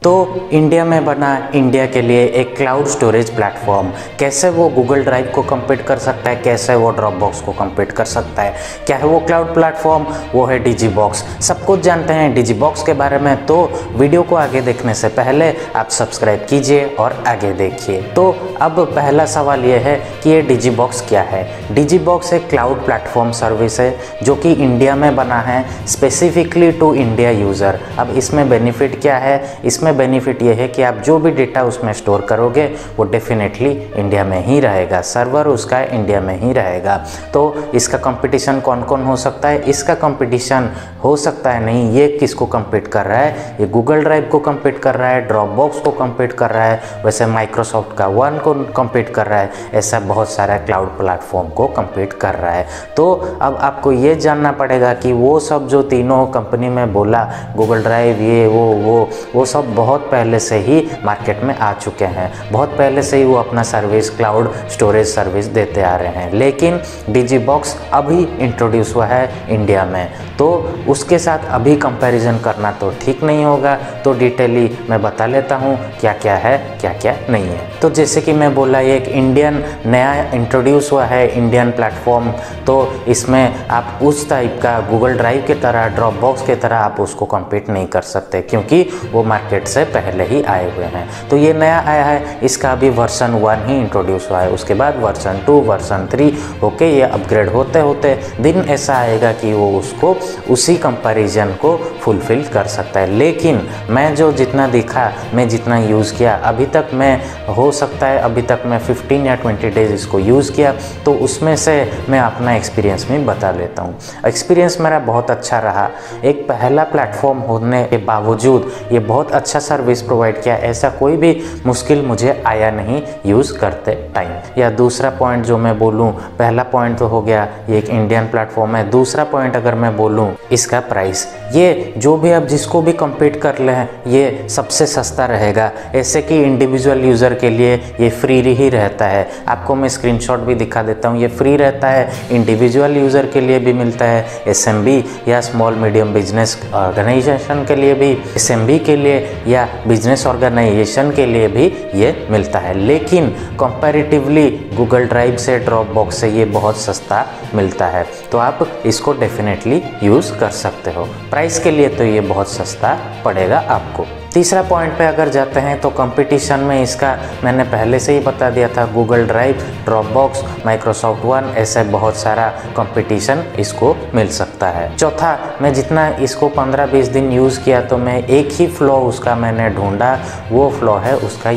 तो इंडिया में बना इंडिया के लिए एक क्लाउड स्टोरेज प्लेटफॉर्म, कैसे वो गूगल ड्राइव को कम्पीट कर सकता है, कैसे वो ड्रॉपबॉक्स को कम्पीट कर सकता है, क्या है वो क्लाउड प्लेटफॉर्म, वो है डिजीबॉक्स। सब कुछ जानते हैं डिजीबॉक्स के बारे में, तो वीडियो को आगे देखने से पहले आप सब्सक्राइब कीजिए और आगे देखिए। तो अब पहला सवाल ये है कि ये डिजीबॉक्स क्या है। डिजीबॉक्स एक क्लाउड प्लेटफॉर्म सर्विस है जो कि इंडिया में बना है स्पेसिफिकली टू इंडिया यूज़र। अब इसमें बेनिफिट क्या है? इसमें बेनिफिट ये है कि आप जो भी डेटा उसमें स्टोर करोगे वो डेफिनेटली इंडिया में ही रहेगा, सर्वर उसका इंडिया में ही रहेगा। तो इसका कंपटीशन कौन कौन हो सकता है? इसका कंपटीशन हो सकता है नहीं, ये किसको कम्पीट कर रहा है? ये गूगल ड्राइव को कम्पीट कर रहा है, ड्रॉपबॉक्स को कम्पीट कर रहा है, वैसे माइक्रोसॉफ्ट का वन को कम्पीट कर रहा है, ऐसा बहुत सारा क्लाउड प्लेटफॉर्म को कम्पीट कर रहा है। तो अब आपको ये जानना पड़ेगा कि वो सब जो तीनों कंपनी में बोला, गूगल ड्राइव, ये वो सब बहुत पहले से ही मार्केट में आ चुके हैं, बहुत पहले से ही वो अपना सर्विस, क्लाउड स्टोरेज सर्विस देते आ रहे हैं। लेकिन डिजीबॉक्स अभी इंट्रोड्यूस हुआ है इंडिया में, तो उसके साथ अभी कंपैरिजन करना तो ठीक नहीं होगा। तो डिटेली मैं बता लेता हूँ क्या क्या है, क्या क्या नहीं है। तो जैसे कि मैं बोला, ये एक इंडियन नया इंट्रोड्यूस हुआ है इंडियन प्लेटफॉर्म, तो इसमें आप उस टाइप का गूगल ड्राइव की तरह, ड्रॉपबॉक्स की तरह आप उसको कम्पीट नहीं कर सकते, क्योंकि वो मार्केट से पहले ही आए हुए हैं। तो ये नया आया है, इसका अभी वर्जन 1 ही इंट्रोड्यूस हुआ है, उसके बाद वर्जन 2, वर्जन 3 होके ये अपग्रेड होते होते दिन ऐसा आएगा कि वो उसको उसी कंपैरिजन को फुलफिल कर सकता है। लेकिन मैं जो जितना देखा, मैं जितना यूज़ किया अभी तक, मैं हो सकता है अभी तक मैं 15 या 20 डेज इसको यूज़ किया, तो उसमें से मैं अपना एक्सपीरियंस में बता लेता हूँ। एक्सपीरियंस मेरा बहुत अच्छा रहा। एक पहला प्लेटफॉर्म होने के बावजूद ये बहुत अच्छा सर्विस प्रोवाइड किया, ऐसा कोई भी मुश्किल मुझे आया नहीं यूज़ करते टाइम। या दूसरा पॉइंट जो मैं बोलूँ, पहला पॉइंट तो हो गया ये एक इंडियन प्लेटफॉर्म है। दूसरा पॉइंट अगर मैं बोलूँ, इसका प्राइस, ये जो भी आप जिसको भी कम्पीट कर लें ये सबसे सस्ता रहेगा। ऐसे कि इंडिविजुअल यूज़र के लिए ये फ्री ही रहता है। आपको मैं स्क्रीनशॉट भी दिखा देता हूँ, ये फ्री रहता है, इंडिविजुअल यूज़र के लिए भी मिलता है, एसएमबी या स्मॉल मीडियम बिजनेस ऑर्गेनाइजेशन के लिए भी, एसएमबी के लिए या बिजनेस ऑर्गेनाइजेशन के लिए भी ये मिलता है। लेकिन कंपैरेटिवली गूगल ड्राइव से, ड्रॉपबॉक्स से ये बहुत सस्ता मिलता है, तो आप इसको डेफिनेटली यूज़ कर सकते हो। प्राइस के लिए तो ये बहुत सस्ता पड़ेगा आपको। तीसरा पॉइंट पे अगर जाते हैं तो कंपटीशन में इसका मैंने पहले से ही बता दिया था, Google drive, Dropbox, Microsoft one, ऐसे बहुत सारा कंपटीशन इसको मिल सकता है। चौथा, मैं जितना इसको 15-20 दिन यूज़ किया तो मैं एक ही फ्लॉ उसका मैंने ढूंढा, वो फ्लॉ है उसका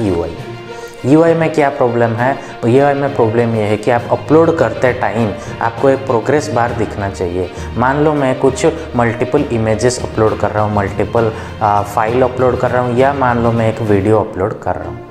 यूआई में क्या प्रॉब्लम है? यूआई में प्रॉब्लम ये है कि आप अपलोड करते टाइम आपको एक प्रोग्रेस बार दिखना चाहिए। मान लो मैं कुछ मल्टीपल इमेजेस अपलोड कर रहा हूँ, मल्टीपल फाइल अपलोड कर रहा हूँ, या मान लो मैं एक वीडियो अपलोड कर रहा हूँ,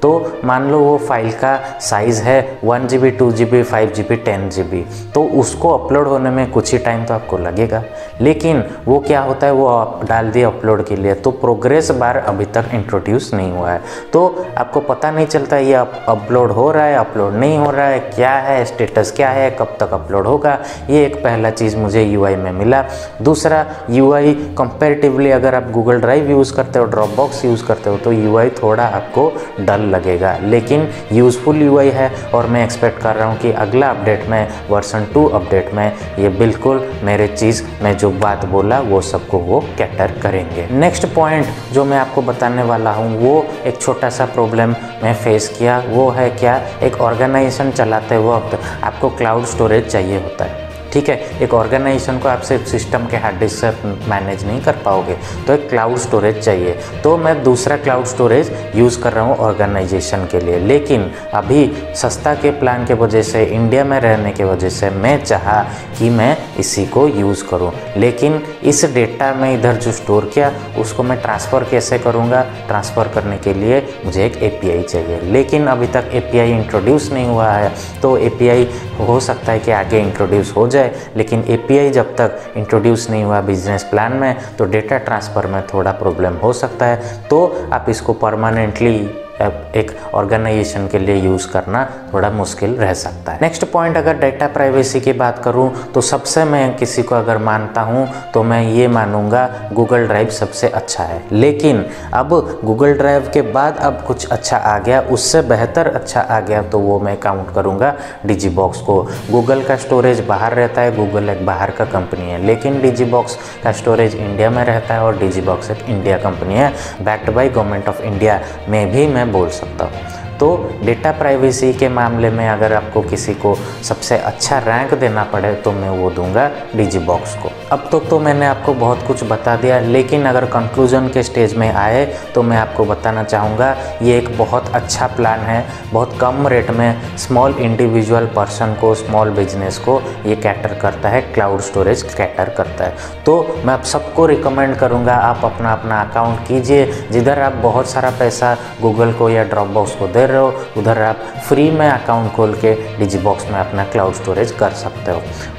तो मान लो वो फाइल का साइज़ है 1 GB, 2 GB, 5 GB, 10 GB, तो उसको अपलोड होने में कुछ ही टाइम तो आपको लगेगा। लेकिन वो क्या होता है, वो आप डाल दिए अपलोड के लिए, तो प्रोग्रेस बार अभी तक इंट्रोड्यूस नहीं हुआ है, तो आपको पता नहीं चलता ये अपलोड हो रहा है, अपलोड नहीं हो रहा है, क्या है स्टेटस, क्या है, कब तक अपलोड होगा। ये एक पहला चीज़ मुझे यूआई में मिला। दूसरा, यूआई कंपैरेटिवली अगर आप गूगल ड्राइव यूज़ करते हो, ड्रॉपबॉक्स यूज़ करते हो, तो यूआई थोड़ा आपको डल लगेगा, लेकिन यूज़फुल यूआई है, और मैं एक्सपेक्ट कर रहा हूँ कि अगला अपडेट में, वर्जन 2 अपडेट में, ये बिल्कुल मेरे चीज़ मैं जो बात बोला वो सबको वो कैटर करेंगे। नेक्स्ट पॉइंट जो मैं आपको बताने वाला हूँ, वो एक छोटा सा प्रॉब्लम मैं फेस किया, वो है क्या, एक ऑर्गेनाइजेशन चलाते वक्त आपको क्लाउड स्टोरेज चाहिए होता है। ठीक है, एक ऑर्गेनाइजेशन को आप सिर्फ सिस्टम के हार्ड डिस्क से मैनेज नहीं कर पाओगे, तो एक क्लाउड स्टोरेज चाहिए। तो मैं दूसरा क्लाउड स्टोरेज यूज़ कर रहा हूँ ऑर्गेनाइजेशन के लिए, लेकिन अभी सस्ता के प्लान के वजह से, इंडिया में रहने के वजह से मैं चाहा कि मैं इसी को यूज़ करूँ। लेकिन इस डेटा में इधर जो स्टोर किया उसको मैं ट्रांसफ़र कैसे करूँगा? ट्रांसफ़र करने के लिए मुझे एक API चाहिए, लेकिन अभी तक API इंट्रोड्यूस नहीं हुआ है। तो API हो सकता है कि आगे इंट्रोड्यूस हो जाए, लेकिन API जब तक इंट्रोड्यूस नहीं हुआ बिजनेस प्लान में, तो डेटा ट्रांसफ़र में थोड़ा प्रॉब्लम हो सकता है। तो आप इसको परमानेंटली एक ऑर्गेनाइजेशन के लिए यूज़ करना थोड़ा मुश्किल रह सकता है। नेक्स्ट पॉइंट, अगर डेटा प्राइवेसी की बात करूं तो सबसे मैं किसी को अगर मानता हूं तो मैं ये मानूंगा गूगल ड्राइव सबसे अच्छा है। लेकिन अब गूगल ड्राइव के बाद अब कुछ अच्छा आ गया, उससे बेहतर अच्छा आ गया, तो वो मैं काउंट करूंगा डिजीबॉक्स को। गूगल का स्टोरेज बाहर रहता है, गूगल एक बाहर का कंपनी है, लेकिन डिजीबॉक्स का स्टोरेज इंडिया में रहता है और डिजीबॉक्स एक इंडिया कंपनी है, backed by government of India में भी मैं बोल सकता हूँ। तो डेटा प्राइवेसी के मामले में अगर आपको किसी को सबसे अच्छा रैंक देना पड़े तो मैं वो दूंगा डिजीबॉक्स को। अब तो मैंने आपको बहुत कुछ बता दिया, लेकिन अगर कंक्लूजन के स्टेज में आए तो मैं आपको बताना चाहूँगा ये एक बहुत अच्छा प्लान है। बहुत कम रेट में स्मॉल इंडिविजुअल पर्सन को, स्मॉल बिजनेस को ये कैटर करता है, क्लाउड स्टोरेज कैटर करता है। तो मैं आप सबको रिकमेंड करूँगा आप अपना अपना अकाउंट कीजिए। जिधर आप बहुत सारा पैसा गूगल को या ड्रॉपबॉक्स को दे रहे हो, उधर आप फ्री में अकाउंट खोल के डिजीबॉक्स में अपना क्लाउड स्टोरेज कर सकते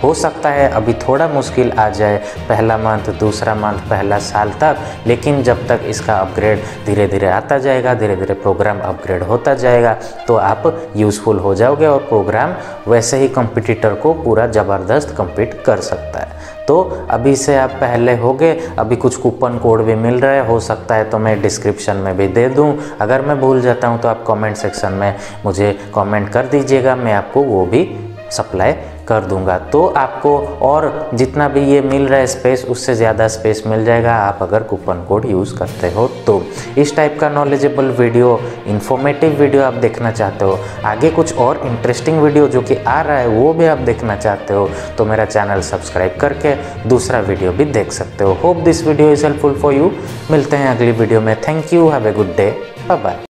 हो सकता है अभी थोड़ा मुश्किल आ जाए पहला मंथ, दूसरा मंथ, पहला साल तक, लेकिन जब तक इसका अपग्रेड धीरे धीरे आता जाएगा, धीरे धीरे प्रोग्राम अपग्रेड होता जाएगा, तो आप यूज़फुल हो जाओगे और प्रोग्राम वैसे ही कंपटीटर को पूरा ज़बरदस्त कम्पीट कर सकता है। तो अभी से आप पहले हो गए, अभी कुछ कूपन कोड भी मिल रहा है, हो सकता है तो मैं डिस्क्रिप्शन में भी दे दूं। अगर मैं भूल जाता हूं तो आप कमेंट सेक्शन में मुझे कमेंट कर दीजिएगा, मैं आपको वो भी सप्लाई कर दूंगा। तो आपको और जितना भी ये मिल रहा है स्पेस, उससे ज़्यादा स्पेस मिल जाएगा आप अगर कूपन कोड यूज़ करते हो तो। इस टाइप का नॉलेजेबल वीडियो, इन्फॉर्मेटिव वीडियो आप देखना चाहते हो, आगे कुछ और इंटरेस्टिंग वीडियो जो कि आ रहा है वो भी आप देखना चाहते हो, तो मेरा चैनल सब्सक्राइब करके दूसरा वीडियो भी देख सकते हो। Hope this video is helpful for you. मिलते हैं अगली वीडियो में। Thank you, have a good day, bye bye.